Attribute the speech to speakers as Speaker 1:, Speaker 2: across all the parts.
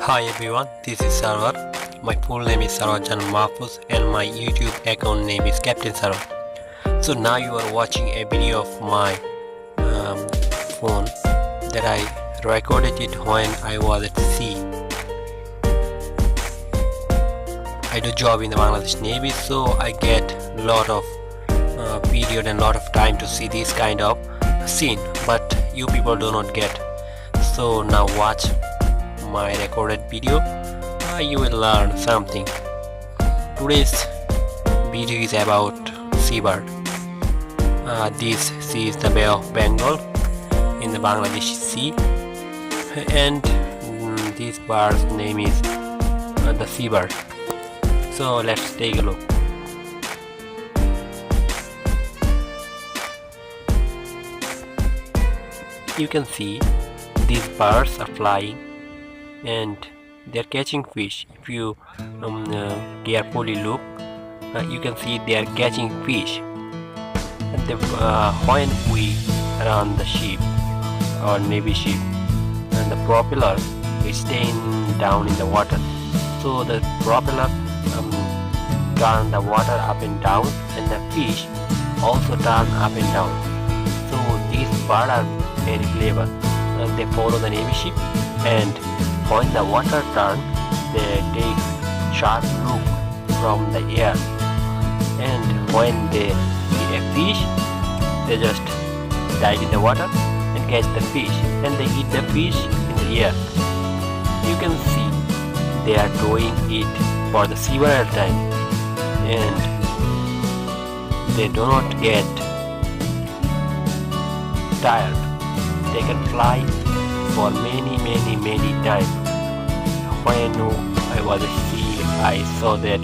Speaker 1: Hi everyone, this is Sarwar. My full name is Sarwajan Mahfuz and my YouTube account name is Captain Sarwar. So now you are watching a video of my phone that I recorded it when I was at sea. I do job in the Bangladesh Navy, so I get lot of period and lot of time to see this kind of scene, but you people do not get. So now watch my recorded video. You will learn something. Today's video is about seabird. This sea is the Bay of Bengal in the Bangladesh Sea, and this bird's name is the seabird. So let's take a look. You can see these birds are flying and they are catching fish. If you carefully look, you can see they are catching fish. When we run the ship or navy ship, and the propeller is staying down in the water, so the propeller turn the water up and down, and the fish also turn up and down. So these birds are very clever. They follow the navy ship, and when the water turns, they take sharp look from the air, and when they see a fish, they just dive in the water and catch the fish, and they eat the fish in the air. You can see they are doing it for the several times, and they do not get tired. They can fly for many times. When I was at sea, I saw that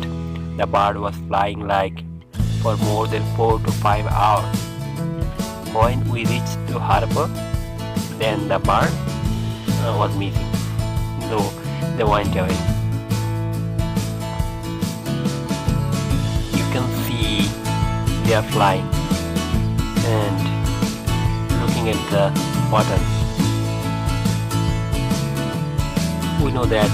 Speaker 1: the bird was flying like for more than 4 to 5 hours. When we reached to harbor, then the bird was missing, so they went away. You can see they are flying and looking at the water. We know that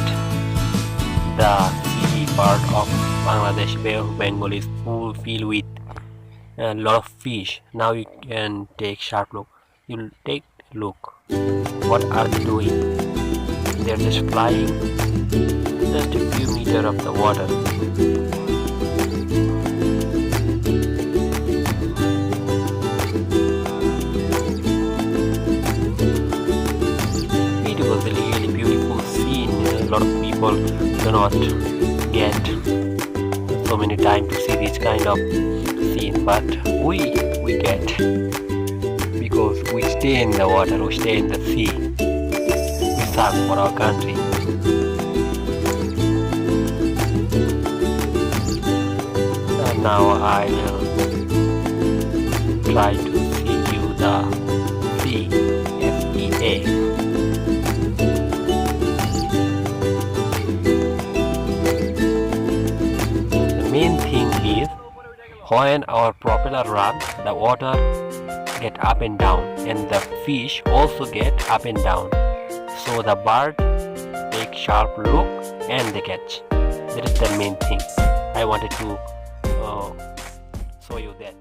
Speaker 1: the sea part of Bangladesh Bay of Bengal is filled with a lot of fish. Now you can take sharp look. You'll take a look. What are they doing? They're just flying just a few meters of the water. It was a really beautiful scene. A lot of people do not get so many time to see this kind of scene, but we get, because we stay in the water, we stay in the sea, we serve for our country. And now I will try to see you the sea, S-E-A. Main thing is, when our propeller runs, the water get up and down, and the fish also get up and down. So the bird take sharp look and they catch. That is the main thing. I wanted to show you that.